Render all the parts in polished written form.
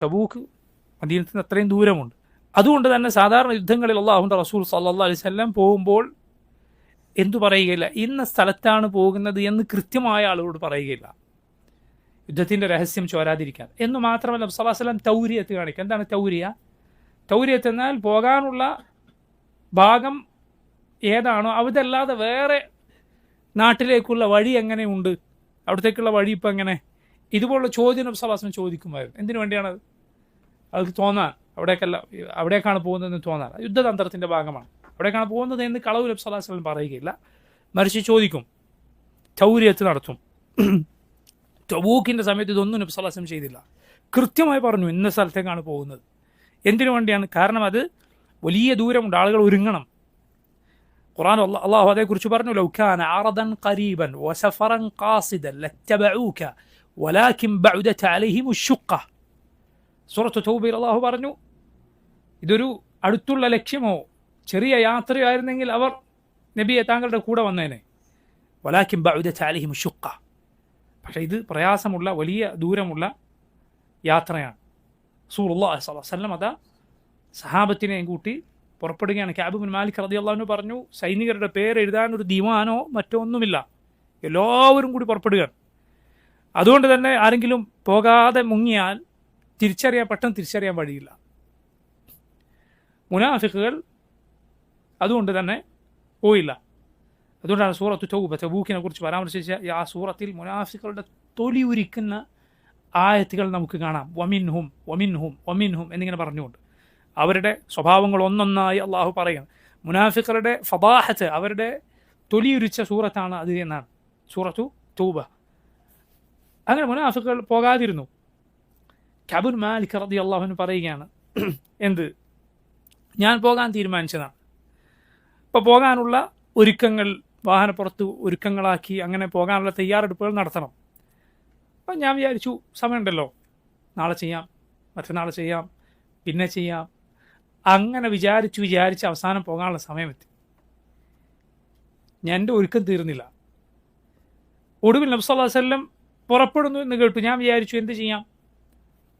Tabuk മദീനത്തിൽ നിന്ന് അത്രയും ദൂരമുണ്ട്. അതുകൊണ്ട് തന്നെ സാധാരണ യുദ്ധങ്ങളിൽ അല്ലാഹുവിൻ്റെ റസൂൽ സല്ലല്ലാഹു അലൈഹി വസല്ലം പോകുമ്പോൾ എന്തു പറയുകയില്ല, ഇന്ന സ്ഥലത്താണ് പോകുന്നത് എന്ന് കൃത്യമായ ആളുകളോട് പറയുകയില്ല, യുദ്ധത്തിൻ്റെ രഹസ്യം ചോരാതിരിക്കാൻ. എന്ന് മാത്രമല്ല നബി സല്ലല്ലാഹു അലൈഹി വസല്ലം തൗരിയത്ത് കാണിക്കുക. എന്താണ് തൗരിയ? തൗരിയത്ത് എന്നാൽ പോകാനുള്ള ഭാഗം ഏതാണോ അതല്ലാതെ വേറെ നാട്ടിലേക്കുള്ള വഴി എങ്ങനെയുണ്ട്, അവിടത്തേക്കുള്ള വഴി ഇപ്പം എങ്ങനെ, ഇതുപോലുള്ള ചോദ്യം നബി സല്ലല്ലാഹു അലൈഹി വസല്ലം ചോദിക്കുമായിരുന്നു. എന്തിനു വേണ്ടിയാണത്? അത് തോന്നാൻ, അവിടേക്കാണ് പോകുന്നതെന്ന് തോന്നാൻ. യുദ്ധതന്ത്രത്തിൻ്റെ ഭാഗമാണ്. അവിടേക്കാണ് പോകുന്നത് എന്ന് കളവ് നബി സല്ലല്ലാഹു അലൈഹി വസല്ലം പറയുകയില്ല, മറിച്ച് ചോദിക്കും, തൗരിയത്ത് നടത്തും. തബൂക്കിൻ്റെ സമയത്ത് ഇതൊന്നും നബി സല്ലല്ലാഹു അലൈഹി വസല്ലം ചെയ്തില്ല. കൃത്യമായി പറഞ്ഞു ഇന്ന സ്ഥലത്തേക്കാണ് പോകുന്നത്. എന്തിനു വേണ്ടിയാണ്? കാരണം അത് വലിയ ദൂരമുണ്ട്, ആളുകൾ ഒരുങ്ങണം. ഖുർആൻ അല്ലാഹു അതേക്കുറിച്ച് പറഞ്ഞു, ലൗ കാന അറദൻ ഖരീബൻ വസഫറൻ ഖാസിദൻ ലത്തബഊക വലാകിൻ ബഅദത അലൈഹിമു ശുഖ്ഖ. സൂറത്ത് തൗബയിൽ അല്ലാഹു പറഞ്ഞു, ഇതൊരു അടുത്തുള്ള ലക്ഷ്യമോ ചെറിയ യാത്രയായിരുന്നെങ്കിൽ അവർ നബിയെ താങ്കളുടെ കൂടെ വന്നേനെ. വലാകിൻ ബഅദത അലൈഹിമു ശുഖ്ഖ. പക്ഷേ ഇത് പ്രയാസമുള്ള വലിയ ദൂരമുള്ള യാത്രയാണ്. റസൂലുള്ളാഹി സ്വല്ലല്ലാഹു അലൈഹി വസല്ലം അതാ സഹാബത്തിനെയും കൂട്ടി പുറപ്പെടുകയാണ്. കഅബ് ബിൻ മാലിക് റളിയല്ലാഹു അൻഹു പറഞ്ഞു, സൈനികരുടെ പേര് എഴുതാൻ ഒരു ദിവാനോ മറ്റോ ഒന്നുമില്ല, എല്ലാവരും കൂടി പുറപ്പെടുകയാണ്. അതുകൊണ്ട് തന്നെ ആരെങ്കിലും പോകാതെ മുങ്ങിയാൽ പെട്ടെന്ന് തിരിച്ചറിയാൻ വഴിയില്ല. മുനാഫിഖുകൾ അതുകൊണ്ട് തന്നെ പോയില്ല. അതുകൊണ്ടാണ് സൂറത്തു തൗബ തബൂക്കിനെ കുറിച്ച് പരാമർശിച്ച ആ സൂറത്തിൽ മുനാഫിഖുകളുടെ തൊലി ഉരിക്കുന്ന ആയത്തുകൾ നമുക്ക് കാണാം. വമിൻഹും വമിൻഹും വമിൻഹും എന്നിങ്ങനെ പറഞ്ഞുകൊണ്ട് അവരുടെ സ്വഭാവങ്ങൾ ഒന്നൊന്നായി അള്ളാഹു പറയുന്നു. മുനാഫിഖുകളുടെ ഫദാഹത്ത്, അവരുടെ തൊലിയുരിച്ച സൂറത്താണ് അത് എന്നാണ് സൂറത്തു തൗബ. അങ്ങനെ മുനാഫിഖുകൾ പോകാതിരുന്നു. കഅബ് ബിൻ മാലിക് റളിയല്ലാഹു അൻഹു പറയുകയാണ്, എന്ത്, ഞാൻ പോകാൻ തീരുമാനിച്ചതാണ്. ഇപ്പോൾ പോകാനുള്ള ഒരുക്കങ്ങൾ, വാഹനപ്പുറത്ത് ഒരുക്കങ്ങളാക്കി അങ്ങനെ പോകാനുള്ള തയ്യാറെടുപ്പുകൾ നടത്തണം. അപ്പം ഞാൻ വിചാരിച്ചു, സമയമുണ്ടല്ലോ, നാളെ ചെയ്യാം, മറ്റന്നാൾ ചെയ്യാം, പിന്നെ ചെയ്യാം. അങ്ങനെ വിചാരിച്ച് അവസാനം പോകാനുള്ള സമയമെത്തി. എൻ്റെ ഒരുക്കം തീർന്നില്ല. ഒടുവിൽ നബി സല്ലല്ലാഹു അലൈഹി വസല്ലം പുറപ്പെടുന്നു എന്ന് കേട്ടു. ഞാൻ വിചാരിച്ചു എന്ത് ചെയ്യാം,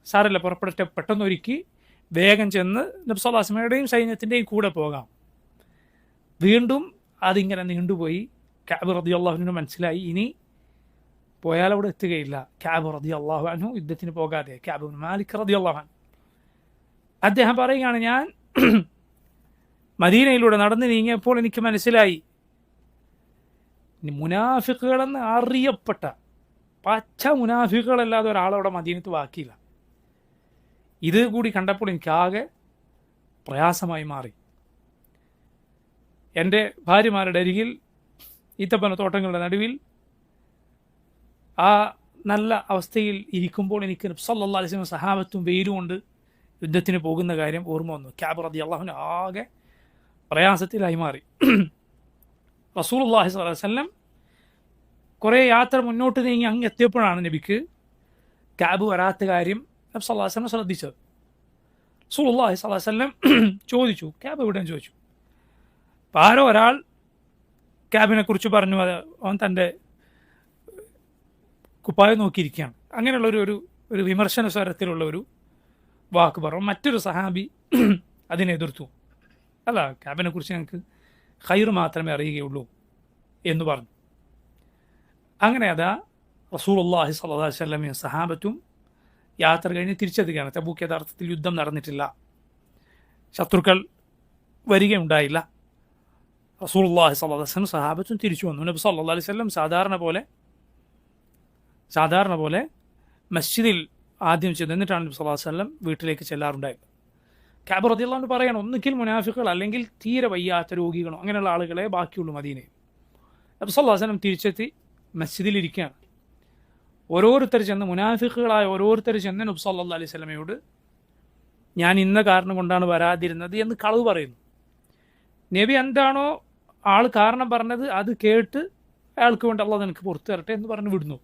സാരല്ല, പുറപ്പെടട്ടെ, പെട്ടെന്ന് ഒരുക്കി വേഗം ചെന്ന് നബി സല്ലല്ലാഹു അലൈഹി വസല്ലമയുടെയും സൈന്യത്തിൻ്റെയും കൂടെ പോകാം. വീണ്ടും അതിങ്ങനെ നീണ്ടുപോയി. കഅബ് റളിയല്ലാഹു അൻഹു മനസ്സിലായി, ഇനി പോയാൽ അവിടെ എത്തുകയില്ല. കഅബ് റളിയല്ലാഹു അൻഹു യുദ്ധത്തിന് പോകാതെ, കഅബ് ബിൻ മാലിക് റളിയല്ലാഹു അൻഹു അദ്ദേഹം പറയുകയാണ്, ഞാൻ മദീനയിലൂടെ നടന്നു നീങ്ങിയപ്പോൾ എനിക്ക് മനസ്സിലായി, മുനാഫിഖുകളെന്ന് അറിയപ്പെട്ട പച്ച മുനാഫിഖുകളല്ലാതെ ഒരാളവിടെ മദീനത്ത് ബാക്കിയില്ല. ഇത് കൂടി കണ്ടപ്പോൾ എനിക്കാകെ പ്രയാസമായി മാറി. എൻ്റെ ഭാര്യമാരുടെ അരികിൽ ഈത്തപ്പന തോട്ടങ്ങളുടെ നടുവിൽ ആ നല്ല അവസ്ഥയിൽ ഇരിക്കുമ്പോൾ എനിക്ക് നബി സല്ലല്ലാഹു അലൈഹി വസല്ലം സഹാബത്തും വെയിലുകൊണ്ട് യുദ്ധത്തിന് പോകുന്ന കാര്യം ഓർമ്മ വന്നു. കഅബ് റളിയല്ലാഹു അൻഹു ആകെ പ്രയാസത്തിലായി മാറി. റസൂലുള്ളാഹി സ്വല്ലല്ലാഹു അലൈഹി വസല്ലം കുറേ യാത്ര മുന്നോട്ട് നീങ്ങി അങ്ങ് എത്തിയപ്പോഴാണ് നബിക്ക് കഅബ് വരാത്ത കാര്യം നബി സല്ലല്ലാഹു അലൈഹി വസല്ലം ശ്രദ്ധിച്ചത്. റസൂലുള്ളാഹി സ്വല്ലല്ലാഹു അലൈഹി വസല്ലം ചോദിച്ചു, കഅബ് എവിടെയെന്ന് ചോദിച്ചു. അപ്പോൾ ആരോ ഒരാൾ കഅബിനെ കുറിച്ച് പറഞ്ഞു, അവൻ തൻ്റെ കുപ്പായം നോക്കിയിരിക്കുകയാണ്. അങ്ങനെയുള്ളൊരു ഒരു വിമർശന സ്വരത്തിലുള്ള ഒരു വാക്ക് പറഞ്ഞു. മറ്റൊരു സഹാബി അതിനെ എതിർത്തു, അല്ല, കഅബിനെ കുറിച്ച് ഞങ്ങൾക്ക് ഖൈർ മാത്രമേ അറിയുകയുള്ളൂ എന്ന് പറഞ്ഞു. അങ്ങനെ അതാ റസൂലുള്ളാഹി സ്വല്ലല്ലാഹു അലൈഹി വസല്ലമയും സഹാബത്തും യാത്ര കഴിഞ്ഞ് തിരിച്ചെത്തുകയാണ്. തബൂക്ക് യഥാർത്ഥത്തിൽ യുദ്ധം നടന്നിട്ടില്ല, ശത്രുക്കൾ വരികയുണ്ടായില്ല. റസൂലുള്ളാഹി സ്വല്ലല്ലാഹു അലൈഹി വസല്ലം സഹാബത്തും തിരിച്ചു വന്നു. നബി സല്ലല്ലാഹു അലൈഹി വസല്ലം സാധാരണ പോലെ മസ്ജിദിൽ ആദ്യം ചെന്ന് എന്നിട്ടാണ് നബി സല്ലല്ലാഹു അലൈഹി വസല്ലം വീട്ടിലേക്ക് ചെല്ലാറുണ്ടായത്. കഅബ് റളിയല്ലാഹു അൻഹു പറയണം, ഒന്നുകിൽ മുനാഫിഖുകൾ അല്ലെങ്കിൽ തീരെ വയ്യാത്ത രോഗികളോ അങ്ങനെയുള്ള ആളുകളെ ബാക്കിയുള്ളൂ മദീനയിൽ. നബി സല്ലല്ലാഹു അലൈഹി വസല്ലം തിരിച്ചെത്തി മസ്ജിദിലിരിക്കുകയാണ്. മുനാഫിഖുകളായ ഓരോരുത്തർ ചെന്ന് നബി സല്ലല്ലാഹു അലൈഹി വസല്ലമയോട് ഞാൻ ഇന്ന കാരണം കൊണ്ടാണ് വരാതിരുന്നത് എന്ന് കളവ് പറയുന്നു. നബി എന്താണോ ആൾ കാരണം പറഞ്ഞത് അത് കേട്ട് അയാൾക്ക് വേണ്ടി അല്ലാഹു നിനക്ക് പുറത്തു തരട്ടെ എന്ന് പറഞ്ഞ് വിടുന്നു.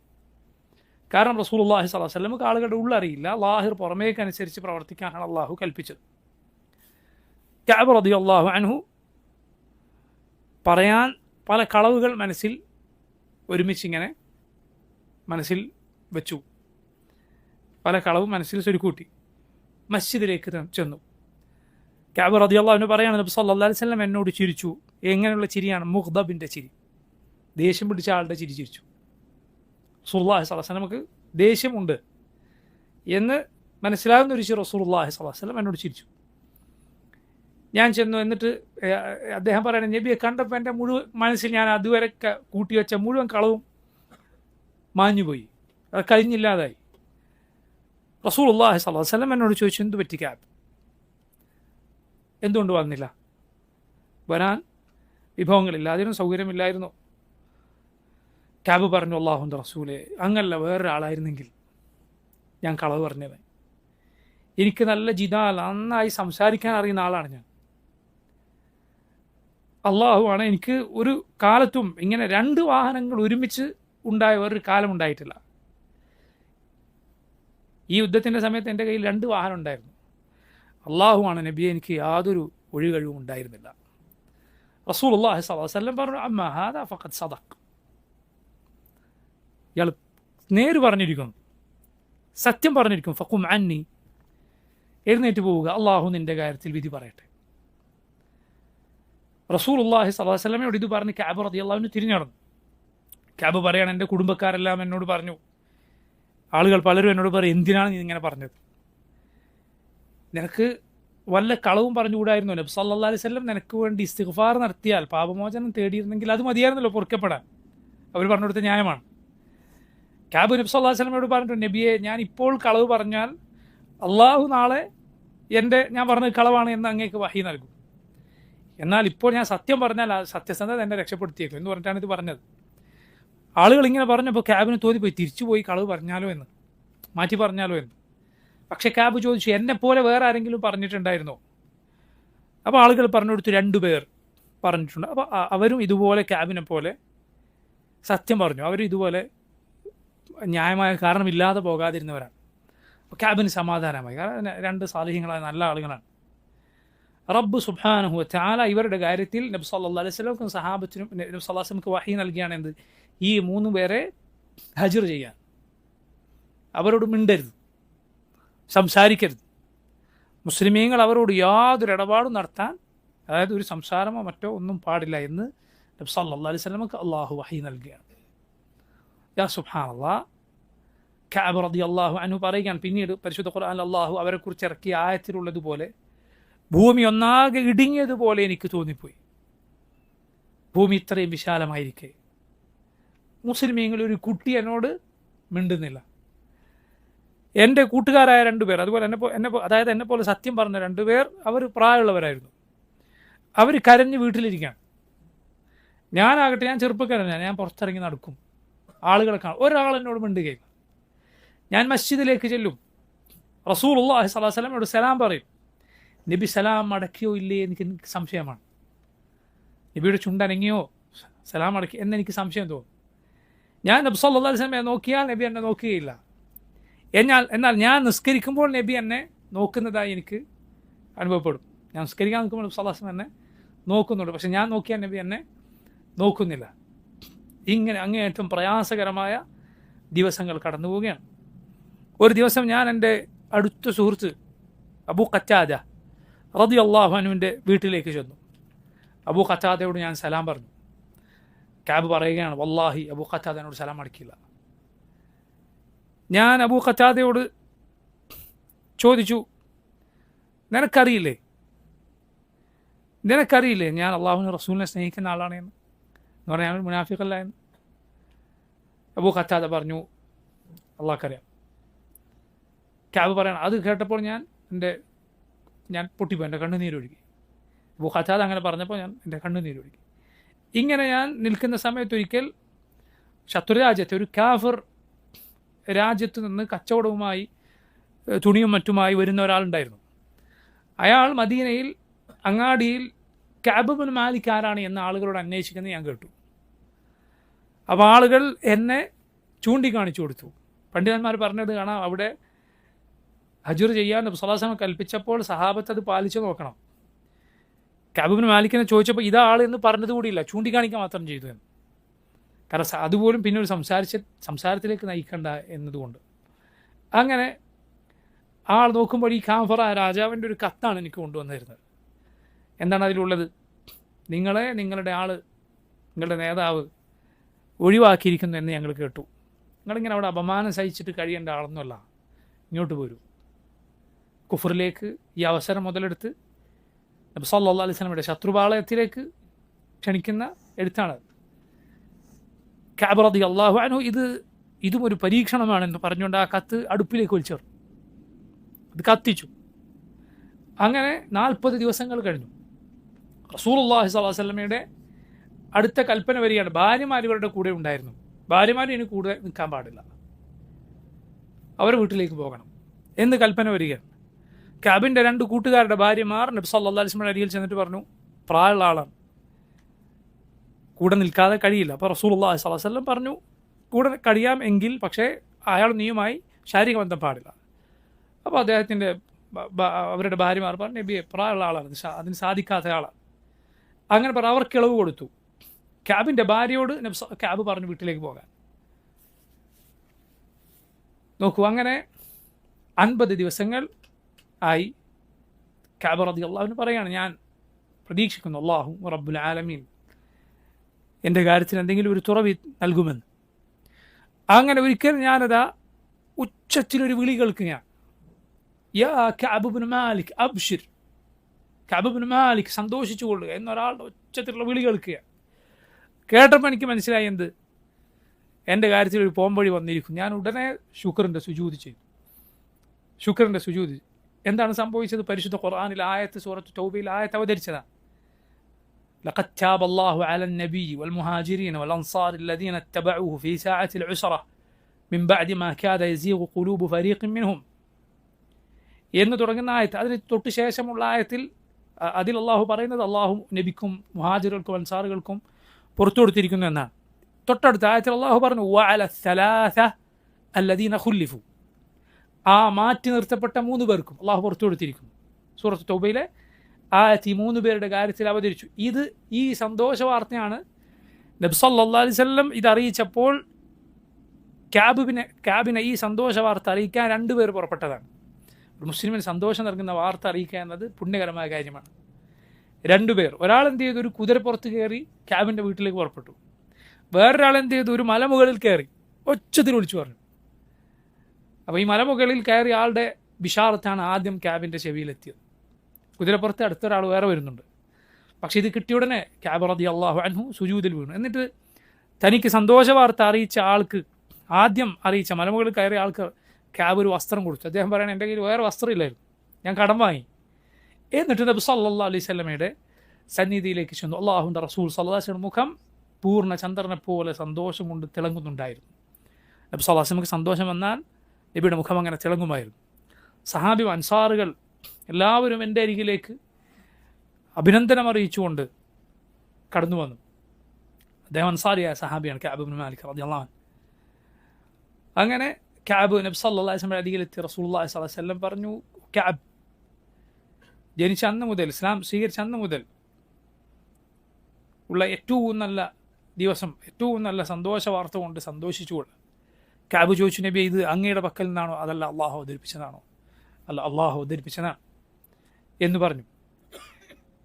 കാരണം റസൂലുള്ളാഹി സ്വല്ലല്ലാഹു അലൈഹി വസല്ലം ആളുകളുടെ ഉള്ളറിയില്ല, ലാഹിർ പുറമേക്കനുസരിച്ച് പ്രവർത്തിക്കാനാണ് അള്ളാഹു കൽപ്പിച്ചത്. കഅബ് റളിയല്ലാഹു അൻഹു പറയാൻ പല കളവുകൾ ഒരുമിച്ചിങ്ങനെ മനസ്സിൽ വെച്ചു, പല കളവും മനസ്സിൽ സ്വരുക്കൂട്ടി. മസ്ജിദിലേക്ക് ചെന്നു. കഅബ് റളിയല്ലാഹു അൻഹു പറയാണ്, നബി സല്ലല്ലാഹു അലൈഹി വസല്ലം എന്നോട് ചിരിച്ചു. എങ്ങനെയുള്ള ചിരിയാണ്? മുഗ്ദബിൻ്റെ ചിരി, ദേഷ്യം പിടിച്ച ആളുടെ ചിരി ചിരിച്ചു. റസൂലുള്ളാഹി സ്വല്ലല്ലാഹു അലൈഹി വസല്ലം നമുക്ക് ദേഷ്യമുണ്ട് എന്ന് മനസ്സിലാകുന്ന ഒരു ചിരി റസൂലുള്ളാഹി സ്വല്ലല്ലാഹു അലൈഹി വസല്ലം എന്നോട് ചിരിച്ചു. ഞാൻ ചെന്നു. എന്നിട്ട് അദ്ദേഹം പറയണേ, നബിയെ കണ്ടപ്പോൾ എൻ്റെ മുഴുവൻ മനസ്സിൽ ഞാൻ അതുവരെ കൂട്ടിവെച്ച മുഴുവൻ കളവും മാഞ്ഞുപോയി, അത് കഴിഞ്ഞില്ലാതായി. റസൂലുള്ളാഹി സ്വല്ലല്ലാഹു അലൈഹി വസല്ലം എന്നോട് ചോദിച്ചു, എന്ത് പറ്റി കഅബ്, എന്തുകൊണ്ട് വന്നില്ല? വരാൻ വിഭവങ്ങളില്ലാതിരുന്നു, സൗകര്യമില്ലായിരുന്നു. കഅബ് പറഞ്ഞു, അല്ലാഹുവിൻ്റെ റസൂലേ, അങ്ങല്ല വേറൊരാളായിരുന്നെങ്കിൽ ഞാൻ കളവ് പറഞ്ഞവൻ. എനിക്ക് നല്ല ജിദാൽ, നന്നായി സംസാരിക്കാൻ അറിയുന്ന ആളാണ് ഞാൻ. അള്ളാഹുവാണ്. എനിക്ക് ഒരു കാലത്തും ഇങ്ങനെ 2 വാഹനങ്ങൾ ഒരുമിച്ച് ഉണ്ടായ വേറൊരു കാലം ഉണ്ടായിട്ടില്ല. ഈ യുദ്ധത്തിൻ്റെ സമയത്ത് എൻ്റെ കയ്യിൽ 2 വാഹനം ഉണ്ടായിരുന്നു. അള്ളാഹുവാണ് നബിയെ, എനിക്ക് യാതൊരു ഒഴികഴിവും ഉണ്ടായിരുന്നില്ല. റസൂലുള്ളാഹി സ്വല്ലല്ലാഹു അലൈഹി വസല്ലം പറഞ്ഞു, അമ്മാ ഹാദാ ഫഖദ് സദഖ്, ഇയാൾ നേര് പറഞ്ഞിരിക്കുന്നു, സത്യം പറഞ്ഞിരിക്കും. ഫഖും അന്നി, എഴുന്നേറ്റ് പോവുക, അള്ളാഹു നിൻ്റെ കാര്യത്തിൽ വിധി പറയട്ടെ. റസൂലുള്ളാഹി സ്വല്ലല്ലാഹു അലൈഹി വസല്ലമയോട് ഇത് പറഞ്ഞ് കഅബ് റളിയല്ലാഹു അൻഹു തിരിഞ്ഞു നടന്നു. കഅബ് പറയാണ്, എൻ്റെ കുടുംബക്കാരെല്ലാം എന്നോട് പറഞ്ഞു, ആളുകൾ പലരും എന്നോട് പറയും, എന്തിനാണ് നീ ഇങ്ങനെ പറഞ്ഞത്? നിനക്ക് വല്ല കളവും പറഞ്ഞുകൂടായിരുന്നു? നബി സല്ലല്ലാഹു അലൈഹി വസല്ലം നിനക്ക് വേണ്ടി ഇസ്തിഗ്ഫാർ നടത്തിയാൽ, പാപമോചനം തേടിയിരുന്നെങ്കിൽ അത് മതിയായിരുന്നല്ലോ പൊറുക്കപ്പെടാൻ. അവർ പറഞ്ഞു കൊടുത്ത ന്യായമാണ്. കഅബ് നബി സല്ലല്ലാഹു അലൈഹി വസല്ലമയോട് പറഞ്ഞിട്ട്, നബിയെ, ഞാൻ ഇപ്പോൾ കളവ് പറഞ്ഞാൽ അള്ളാഹു നാളെ ഞാൻ പറഞ്ഞത് കളവാണ് എന്ന് അങ്ങേക്ക് വഹി നൽകും. എന്നാൽ ഇപ്പോൾ ഞാൻ സത്യം പറഞ്ഞാൽ ആ സത്യസന്ധത എന്നെ രക്ഷപ്പെടുത്തിയേക്കും എന്ന് പറഞ്ഞിട്ടാണ് ഇത് പറഞ്ഞത്. ആളുകൾ ഇങ്ങനെ പറഞ്ഞപ്പോൾ കഅബിന് തോന്നിപ്പോയി, തിരിച്ചുപോയി കളവ് പറഞ്ഞാലോ എന്ന്, മാറ്റി പറഞ്ഞാലോ എന്ന്. പക്ഷേ കഅബ് ചോദിച്ചു, എന്നെപ്പോലെ വേറെ ആരെങ്കിലും പറഞ്ഞിട്ടുണ്ടായിരുന്നോ? അപ്പോൾ ആളുകൾ പറഞ്ഞു കൊടുത്തു, 2 പേർ പറഞ്ഞിട്ടുണ്ട്. അപ്പോൾ അവരും ഇതുപോലെ കഅബിനെ പോലെ സത്യം പറഞ്ഞു. അവരും ഇതുപോലെ ന്യായമായ കാരണമില്ലാതെ പോകാതിരുന്നവരാണ്. അപ്പോൾ കഅബിന് സമാധാനമായി, കാരണം 2 സാലിഹ്യങ്ങളായ നല്ല ആളുകളാണ്. റബ്ബ് സുബ്ഹാനഹു വ തആല ഇവരുടെ കാര്യത്തിൽ നബി സല്ലല്ലാഹു അലൈഹി വസല്ലം സഹാബത്തിനും നബി സല്ലല്ലാഹു അലൈഹി വസല്ലം വഹി നൽകിയാണ് എന്ത്, ഈ 3 പേരെ ഹജ്ർ ചെയ്യാൻ. അവരോട് മിണ്ടരുത്, സംസാരിക്കരുത്. മുസ്ലിമീങ്ങൾ അവരോട് യാതൊരു ഇടപാടും നടത്താൻ, അതായത് ഒരു സംസാരമോ മറ്റോ ഒന്നും പാടില്ല എന്ന് നബി സല്ലല്ലാഹു അലൈഹി വസല്ലമക്ക് അള്ളാഹു വഹി നൽകുകയാണ്. യാ സുബ്ഹാനല്ലാഹ്. കഅബ് റളിയല്ലാഹു അൻഹു പറയുകയാണ്, പിന്നീട് പരിശുദ്ധ ഖുർആനിൽ അള്ളാഹു അവരെക്കുറിച്ച് ഇറക്കിയ ആയത്തിലുള്ളതുപോലെ ഭൂമി ഒന്നാകെ ഇടുങ്ങിയതുപോലെ എനിക്ക് തോന്നിപ്പോയി. ഭൂമി ഇത്രയും വിശാലമായിരിക്കെ മുസ്ലിമീങ്ങൾ ഒരു കുട്ടി എന്നോട് മിണ്ടുന്നില്ല. എൻ്റെ കൂട്ടുകാരായ 2 പേർ, അതുപോലെ അതായത് എന്നെപ്പോലെ സത്യം പറഞ്ഞ 2 പേർ, അവർ പ്രായമുള്ളവരായിരുന്നു. അവർ കരഞ്ഞ് വീട്ടിലിരിക്കുകയാണ്. ഞാനാകട്ടെ, ഞാൻ ചെറുപ്പക്കാരനാണ്, ഞാൻ പുറത്തിറങ്ങി നടക്കും, ആളുകളെ കാണും, ഒരാൾ എന്നോട് മിണ്ടുകയില്ല. ഞാൻ മസ്ജിദിലേക്ക് ചെല്ലും, റസൂലുള്ളാഹി സ്വല്ലല്ലാഹു അലൈഹി വസല്ലമയോട് സലാം പറയും. നബി സലാം അടക്കിയോ ഇല്ലേ എനിക്ക് സംശയമാണ്. നബിയുടെ ചുണ്ടനങ്ങിയോ സലാം അടക്കി എന്നെനിക്ക് സംശയം തോന്നും. ഞാൻ നബി സല്ലല്ലാഹു അലൈഹി വസല്ലമയെ നോക്കിയാൽ നബി എന്നെ നോക്കുകയില്ല. എന്നാൽ ഞാൻ നിസ്കരിക്കുമ്പോൾ നബി എന്നെ നോക്കുന്നതായി എനിക്ക് അനുഭവപ്പെടും. ഞാൻ നിസ്കരിക്കാൻ നിൽക്കുമ്പോൾ നബി സല്ലല്ലാഹു അലൈഹി വസല്ലം എന്നെ നോക്കുന്നുണ്ട്, പക്ഷെ ഞാൻ നോക്കിയാൽ നബി എന്നെ നോക്കുന്നില്ല. ഇങ്ങനെ അങ്ങേയറ്റം പ്രയാസകരമായ ദിവസങ്ങൾ കടന്നു പോവുകയാണ്. ഒരു ദിവസം ഞാൻ എൻ്റെ അടുത്ത സുഹൃത്ത് അബൂ ഖത്താദ റളിയല്ലാഹു അൻഹുവിൻ്റെ വീട്ടിലേക്ക് ചെന്നു. അബൂ ഖത്താദയോട് ഞാൻ സലാം പറഞ്ഞു. കഅബ് പറയുകയാണ്, വല്ലാഹി അബൂ ഖത്താദയോട് സലാം അടക്കില്ല. ഞാൻ അബൂ ഖത്താദയോട് ചോദിച്ചു, നിനക്കറിയില്ലേ ഞാൻ അള്ളാഹുവിനെ റസൂലിനെ സ്നേഹിക്കുന്ന ആളാണ് എന്ന് പറഞ്ഞാൽ ഞാൻ മുനാഫിഖല്ല എന്ന്. അബൂ ഖത്താദ പറഞ്ഞു, അള്ളാഹ്ക്കറിയാം. കഅബ് പറയണം, അത് കേട്ടപ്പോൾ ഞാൻ പൊട്ടിപ്പോയി, എൻ്റെ കണ്ണുനീരൊഴുകി. അബൂ ഖത്താദ അങ്ങനെ പറഞ്ഞപ്പോൾ എൻ്റെ കണ്ണുനീരൊഴുകി. ഇങ്ങനെ ഞാൻ നിൽക്കുന്ന സമയത്തൊരിക്കൽ ശത്രുരാജ്യത്തെ ഒരു കാഫിർ രാജ്യത്ത് നിന്ന് കച്ചവടവുമായി തുണിയും മറ്റുമായി വരുന്ന ഒരാളുണ്ടായിരുന്നു. അയാൾ മദീനയിൽ അങ്ങാടിയിൽ കഅബ് ബിൻ മാലിക് ആരാണ് എന്ന് ആളുകളോട് അന്വേഷിക്കുന്നത് ഞാൻ കേട്ടു. അപ്പോൾ ആളുകൾ എന്നെ ചൂണ്ടിക്കാണിച്ചു കൊടുത്തു. പണ്ഡിതന്മാർ പറഞ്ഞത് കാണാം, അവിടെ ഹജ്ർ ചെയ്യാൻ നബി സല്ലല്ലാഹു അലൈഹി വസല്ലം കൽപ്പിച്ചപ്പോൾ സഹാബത്ത് അത് പാലിച്ചു നോക്കണം. കഅബ് ബിൻ മാലിക്കിനെ ചോദിച്ചപ്പോൾ ഇതാ ആൾ എന്ന് പറഞ്ഞത് കൂടിയില്ല, ചൂണ്ടിക്കാണിക്കാൻ മാത്രം ചെയ്തു എന്ന്. കാരണം അതുപോലും പിന്നെ ഒരു സംസാരത്തിലേക്ക് നയിക്കണ്ട എന്നതുകൊണ്ട്. അങ്ങനെ ആൾ നോക്കുമ്പോൾ ഈ കാഫറ രാജാവിൻ്റെ ഒരു കത്താണ് എനിക്ക് കൊണ്ടുവന്നിരുന്നത്. എന്താണ് അതിലുള്ളത്? നിങ്ങളെ നിങ്ങളുടെ നിങ്ങളുടെ നേതാവ് ഒഴിവാക്കിയിരിക്കുന്നു എന്ന് ഞങ്ങൾ കേട്ടു. നിങ്ങളിങ്ങനെ അവിടെ അപമാനം സഹിച്ചിട്ട് കഴിയേണ്ട ആളൊന്നുമല്ല, ഇങ്ങോട്ട് പോരൂ. കുഫറിലേക്ക് ഈ അവസരം മുതലെടുത്ത് നബി സല്ലല്ലാഹു അലൈഹി വസല്ലമയുടെ ശത്രുപാളയത്തിലേക്ക് ക്ഷണിക്കുന്ന എഴുത്താണ്. കഅബ് റളിയല്ലാഹു അൻഹു ഇതും ഒരു പരീക്ഷണമാണെന്ന് പറഞ്ഞുകൊണ്ട് ആ കത്ത് അടുപ്പിലേക്ക് വലിച്ചെറിഞ്ഞു. അത് കത്തിച്ചു. അങ്ങനെ 40 ദിവസങ്ങൾ കഴിഞ്ഞു. റസൂലുള്ളാഹി സ്വല്ലല്ലാഹു അലൈഹി വസല്ലമയുടെ അടുത്ത കൽപ്പന വരികയാണ്, ഭാര്യമാർ ഇവരുടെ കൂടെ ഉണ്ടായിരുന്നു, ഭാര്യമാർ ഇനി കൂടെ നിൽക്കാൻ പാടില്ല, അവർ വീട്ടിലേക്ക് പോകണം എന്ന് കൽപ്പന വരികയാണ്. കഅബിൻ്റെ 2 കൂട്ടുകാരുടെ ഭാര്യമാർ നബി സല്ലല്ലാഹു അലൈഹി വസല്ലമയുടെ അരികിൽ ചെന്നിട്ട് പറഞ്ഞു, പ്രായമുള്ള ആളാണ്, കൂടെ നിൽക്കാതെ കഴിയില്ല. അപ്പോൾ റസൂലുള്ളാഹി സ്വല്ലല്ലാഹു അലൈഹി വസല്ലം പറഞ്ഞു, കൂടെ കഴിയാം എങ്കിൽ പക്ഷേ അയാൾ നീയുമായി ശാരീരിക ബന്ധം പാടില്ല. അപ്പോൾ അവരുടെ ഭാര്യമാർ പറഞ്ഞു, നബിയെ പ്രായമുള്ള ആളാണ്, അതിന് സാധിക്കാത്ത ആളാണ്. അങ്ങനെ പറഞ്ഞു, അവർക്ക് ഇളവ് കൊടുത്തു. കഅബിൻ്റെ ഭാര്യയോട് കഅബ് പറഞ്ഞു വീട്ടിലേക്ക് പോകാൻ. നോക്കൂ, അങ്ങനെ 50 ദിവസങ്ങൾ ആയി. കഅബ് റളിയല്ലാഹു അൻഹു പറയാണ്, ഞാൻ പ്രതീക്ഷിക്കുന്നു അല്ലാഹു റബ്ബുൽ ആലമീൻ എൻ്റെ കാര്യത്തിൽ എന്തെങ്കിലും ഒരു തുറവി നൽകുമെന്ന്. അങ്ങനെ ഒരിക്കൽ ഞാനതാ ഉച്ചത്തിലൊരു വിളി കേൾക്കുകയാണ്, യാ കഅബ് ഇബ്നു മാലിക് അബ്ശിർ, കഅബ് ഇബ്നു മാലിക് സന്തോഷിച്ചു കൊള്ളുക എന്നൊരാളുടെ ഉച്ചത്തിലുള്ള വിളി കേൾക്കുക. കേട്ടപ്പോൾ എനിക്ക് മനസ്സിലായി എന്ത്, എൻ്റെ കാര്യത്തിൽ ഒരു പോംവഴി വന്നിരിക്കും. ഞാൻ ഉടനെ ശുക്റിൻ്റെ സുജൂദ് ചെയ്തു. ശുക്റിൻ്റെ സുജൂദ് എന്താണ് സംഭവിച്ചത്? പരിശുദ്ധ ഖുർആനിൽ ആയത്ത്, സൂറത്ത് തൗബയിൽ ആയത്ത് അവതരിച്ചതാണ്. لقد تاب الله على النبي والمهاجرين والأنصار الذين اتبعوه في ساعة العسرة من بعد ما كاد يزيغ قلوب فريق منهم എന്ന് തുടങ്ങുന്ന ആയത്ത്, അതിന് തൊട്ട് ശേഷമുള്ള ആയത്തിൽ അതിൽ അള്ളാഹു പറയുന്നത് അള്ളാഹു നബിക്കും മുഹാജിറുകൾക്കും അൻസാറുകൾക്കും പുറത്തു കൊടുത്തിരിക്കുന്നു എന്നാണ്. തൊട്ടടുത്ത ആയത്തിൽ അള്ളാഹു പറഞ്ഞു, വഅല സലാസ അല്ലദീന ഖുല്ലിഫു, ആ മാറ്റി നിർത്തപ്പെട്ട 3 പേർക്കും അള്ളാഹു പുറത്തു കൊടുത്തിരിക്കുന്നു. സൂറത്ത് തൗബയിലെ ആയത്ത് ഈ 3 പേരുടെ കാര്യത്തിൽ അവതരിച്ചു. ഈ സന്തോഷ വാർത്തയാണ് നബി സല്ലല്ലാഹു അലൈഹി വസല്ലം ഇതറിയിച്ചപ്പോൾ കഅബിനെ ഈ സന്തോഷ വാർത്ത അറിയിക്കാൻ 2 പേർ പുറപ്പെട്ടതാണ്. ഒരു മുസ്ലിമിന് സന്തോഷം നൽകുന്ന വാർത്ത അറിയിക്കുക എന്നത് പുണ്യകരമായ കാര്യമാണ്. 2 പേർ, ഒരാൾ എന്ത് ചെയ്തു, ഒരു കുതിരപ്പുറത്ത് കയറി കഅബിൻ്റെ വീട്ടിലേക്ക് പുറപ്പെട്ടു. വേറൊരാൾ എന്ത് ചെയ്തു, ഒരു മലമുകളിൽ കയറി ഒച്ചത്തിൽ വിളിച്ചു പറഞ്ഞു. അപ്പോൾ ഈ മലമുകളിൽ കയറി ആളുടെ ബിഷാറത്താണ് ആദ്യം കഅബിൻ്റെ ചെവിയിലെത്തിയത്. കുതിരപ്പുറത്ത് അടുത്തൊരാൾ വേറെ വരുന്നുണ്ട്. പക്ഷേ ഇത് കിട്ടിയ ഉടനെ കഅബ് റളിയല്ലാഹു അൻഹു സുജൂദിൽ വീണു. എന്നിട്ട് തനിക്ക് സന്തോഷ വാർത്ത അറിയിച്ച ആൾക്ക്, ആദ്യം അറിയിച്ച മലമുകളിൽ കയറിയ ആൾക്ക് കഅബ് ഒരു വസ്ത്രം കൊടുത്തു. അദ്ദേഹം പറയണ, എൻ്റെ കയ്യിൽ വേറെ വസ്ത്രമില്ലായിരുന്നു, ഞാൻ കടം വാങ്ങി. എന്നിട്ട് നബി സല്ലല്ലാഹു അലൈഹി വസല്ലമയുടെ സന്നിധിയിലേക്ക് ചെന്നു. അള്ളാഹുവിൻ്റെ റസൂൽ സല്ലല്ലാഹു അലൈഹി വസല്ലം മുഖം പൂർണ്ണ ചന്ദ്രനെ പോലെ സന്തോഷം കൊണ്ട് തിളങ്ങുന്നുണ്ടായിരുന്നു. നബി സല്ലല്ലാഹു അലൈഹി വസല്ലമക്ക് സന്തോഷം വന്നാൽ നബിയുടെ മുഖം അങ്ങനെ തിളങ്ങുമായിരുന്നു. സഹാബി അൻസാറുകൾ എല്ലാവരും എൻ്റെ അരികിലേക്ക് അഭിനന്ദനം അറിയിച്ചുകൊണ്ട് കടന്നു വന്നു. അദ്ദേഹം അൻസാരിയായ സഹാബിയാണ്, കഅബ് ഇബ്നു മാലിക് റളിയല്ലാഹു അൻഹു. അങ്ങനെ കഅബ് നബി സല്ലല്ലാഹു അലൈഹി വസല്ലം അരികിലെത്തി. റസൂലുള്ളാഹി സ്വല്ലല്ലാഹു അലൈഹി വസല്ലം പറഞ്ഞു, കഅബ് ജനിച്ച അന്ന് മുതൽ, ഇസ്ലാം സ്വീകരിച്ച അന്ന് മുതൽ ഉള്ള ഏറ്റവും നല്ല ദിവസം, ഏറ്റവും നല്ല സന്തോഷ വാർത്ത കൊണ്ട് സന്തോഷിച്ചുകൊണ്ട്. കഅബ് ചോദിച്ചു, നബി ഇത് അങ്ങയുടെ പക്കൽ നിന്നാണോ അതല്ല അള്ളാഹു അവതരിപ്പിച്ചതാണോ? അല്ല, അള്ളാഹു അവതരിപ്പിച്ചതാണ് എന്ന് പറഞ്ഞു.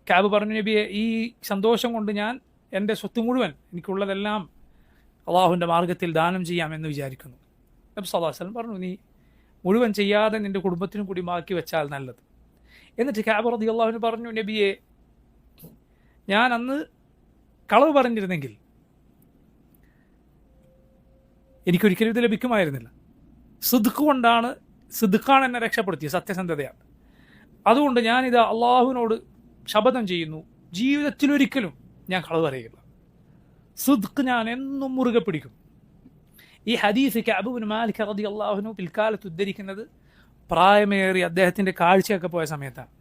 കഅബ് പറഞ്ഞു, നബിയെ ഈ സന്തോഷം കൊണ്ട് ഞാൻ എൻ്റെ സ്വത്ത് മുഴുവൻ, എനിക്കുള്ളതെല്ലാം അള്ളാഹുവിൻ്റെ മാർഗത്തിൽ ദാനം ചെയ്യാമെന്ന് വിചാരിക്കുന്നു. നബി സല്ലല്ലാഹു അലൈഹി വസല്ലം പറഞ്ഞു, നീ മുഴുവൻ ചെയ്യാതെ നിൻ്റെ കുടുംബത്തിനും കൂടി ബാക്കി വെച്ചാൽ നല്ലത്. എന്നിട്ട് കഅബ് റളിയല്ലാഹു അൻഹു പറഞ്ഞു, നബിയെ ഞാൻ അന്ന് കളവ് പറഞ്ഞിരുന്നെങ്കിൽ എനിക്കൊരിക്കലും ഇത് ലഭിക്കുമായിരുന്നില്ല. സിദ്ഖാണ് എന്നെ രക്ഷപ്പെടുത്തിയത്, സത്യസന്ധതയാണ്. അതുകൊണ്ട് ഞാനിത് അള്ളാഹുവിനോട് ശപഥം ചെയ്യുന്നു, ജീവിതത്തിലൊരിക്കലും ഞാൻ കളവ് പറയുകയില്ല. സിദ്ഖ് ഞാൻ എന്നും മുറുകെ പിടിക്കും. ഈ ഹദീസ് കഅബ് ഇബ്നു മാലിക് റളിയല്ലാഹു അൻഹു പിൽക്കാലത്ത് ഉദ്ധരിക്കുന്നത് പ്രായമേറി അദ്ദേഹത്തിൻ്റെ കാഴ്ചയൊക്കെ പോയ സമയത്താണ്.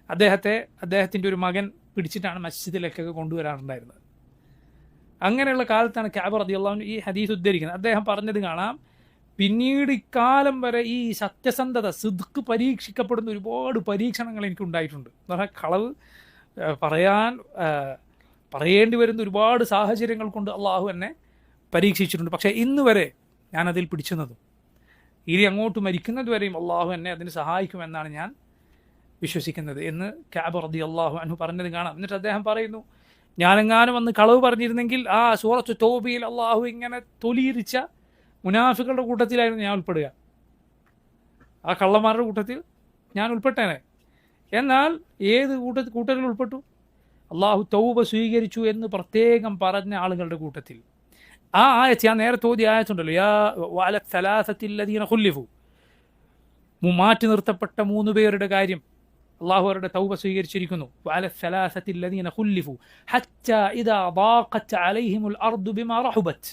അദ്ദേഹത്തിൻ്റെ ഒരു മകൻ പിടിച്ചിട്ടാണ് മസ്ജിദിലേക്കൊക്കെ കൊണ്ടുവരാറുണ്ടായിരുന്നത്. അങ്ങനെയുള്ള കാലത്താണ് കഅബ് റളിയല്ലാഹു അൻഹു ഈ ഹദീസ് ഉദ്ധരിക്കുന്നത്. അദ്ദേഹം പറഞ്ഞത് കാണാം, പിന്നീട് ഇക്കാലം വരെ ഈ സത്യസന്ധത, സിദ്ഖ് പരീക്ഷിക്കപ്പെടുന്ന ഒരുപാട് പരീക്ഷണങ്ങൾ എനിക്കുണ്ടായിട്ടുണ്ട്. എന്ന് പറഞ്ഞാൽ കളവ് പറയേണ്ടി വരുന്ന ഒരുപാട് സാഹചര്യങ്ങൾ കൊണ്ട് അള്ളാഹു എന്നെ പരീക്ഷിച്ചിട്ടുണ്ട്. പക്ഷേ ഇന്ന് വരെ ഞാനതിൽ പിടിച്ചു നിന്നു. ഇനി അങ്ങോട്ട് മരിക്കുന്നത് വരെയും അള്ളാഹു എന്നെ അതിന് സഹായിക്കുമെന്നാണ് ഞാൻ വിശ്വസിക്കുന്നത് എന്ന് കഅബ് റളിയല്ലാഹു അൻഹു പറഞ്ഞത് കാണാം. എന്നിട്ട് അദ്ദേഹം പറയുന്നു, ഞാനെങ്ങാനും വന്ന് കളവ് പറഞ്ഞിരുന്നെങ്കിൽ ആ സൂറത്തു തൗബയിൽ അള്ളാഹു ഇങ്ങനെ തൊലിയിരിച്ച മുനാഫികളുടെ കൂട്ടത്തിലായിരുന്നു ഞാൻ ഉൾപ്പെടുക, ആ കള്ളന്മാരുടെ കൂട്ടത്തിൽ ഞാൻ ഉൾപ്പെട്ടേനെ. എന്നാൽ ഏത് കൂട്ടത്തിൽ ഉൾപ്പെട്ടു? അള്ളാഹു തൗബ സ്വീകരിച്ചു എന്ന് പ്രത്യേകം പറഞ്ഞ ആളുകളുടെ കൂട്ടത്തിൽ. ആ ആയത്ത് ഞാൻ നേരത്തെ ഓതിയ ആയത്തുണ്ടല്ലോ, യാ വഅല സലാസത്തില്ലദീന ഖുല്ലിഫു, മാറ്റി നിർത്തപ്പെട്ട 3 പേരുടെ കാര്യം അള്ളാഹു അവരുടെ തൗബ സ്വീകരിച്ചിരിക്കുന്നു. വഅല സലാസത്തില്ലദീന ഖുല്ലിഫു ഹത്താ ഇദാ ضاقت عليهم الارض بما رحبت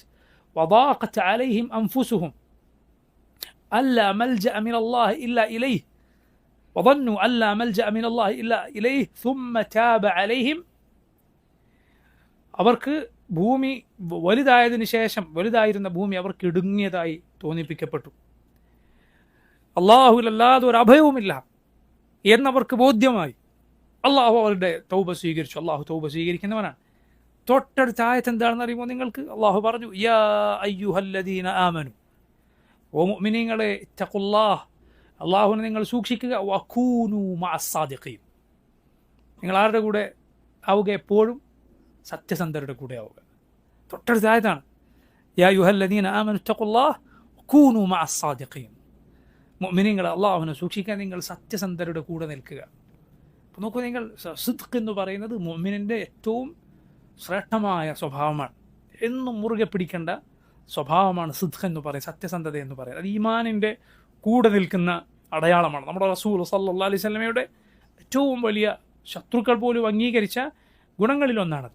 وضاقت عليهم انفسهم الا ملجأ من الله الا اليه وظنوا الا ملجأ من الله الا اليه ثم تاب عليهم. അവർക്ക് ഭൂമി വലുതായതിനു ശേഷം വലുതായിരുന്ന ഭൂമി അവർക്ക് ഇടുങ്ങിയതായി തോന്നിപ്പിക്കപ്പെട്ടു, അള്ളാഹുവിലല്ലാതെ ഒരു അഭയവുമില്ല എന്നവർക്ക് ബോധ്യമായി. അള്ളാഹു അവരുടെ തൗബ സ്വീകരിച്ചു. അള്ളാഹു തൗബ സ്വീകരിക്കുന്നവനാണ്. തൊട്ടടുത്ത ആയത്ത് എന്താണെന്ന് അറിയുമോ നിങ്ങൾക്ക്? അള്ളാഹു പറഞ്ഞു, യാ അയ്യുഹല്ലദീന ആമനു, ഓ മുഅ്മിനീങ്ങളെ, ഇത്തഖുല്ലാഹ്, അള്ളാഹുവിനെ നിങ്ങൾ സൂക്ഷിക്കുക, വകൂനു മഅസ്സാദിഖീൻ, നിങ്ങൾ ആരുടെ കൂടെ ആവുക? എപ്പോഴും സത്യസന്ധരുടെ കൂടെ ആവുക. തൊട്ടടുത്ത ആയത്താണ്, യാ അയ്യുഹല്ലദീന ആമനു ഇത്തഖുല്ലാഹ് വകൂനു മഅസ്സാദിഖീൻ, മുഅ്മിനീങ്ങളെ, അള്ളാഹുവിനെ സൂക്ഷിക്കാൻ നിങ്ങൾ സത്യസന്ധരുടെ കൂടെ നിൽക്കുക. അപ്പോൾ നോക്കൂ നിങ്ങൾ, സിദ്ഖ് എന്ന് പറയുന്നത് മുഅ്മിനിൻ്റെ ഏറ്റവും ശ്രേഷ്ഠമായ സ്വഭാവമാണ്. എന്നും മുറുകെ പിടിക്കേണ്ട സ്വഭാവമാണ് സിദ്ഖ് എന്ന് പറയുന്നത്, സത്യസന്ധത എന്ന് പറയുന്നത്. അത് ഈമാനിൻ്റെ കൂടെ നിൽക്കുന്ന അടയാളമാണ്. നമ്മുടെ റസൂൽ സല്ലല്ലാഹു അലൈഹി വസല്ലമയുടെ ഏറ്റവും വലിയ ശത്രുക്കൾ പോലും അംഗീകരിച്ച ഗുണങ്ങളിലൊന്നാണ്.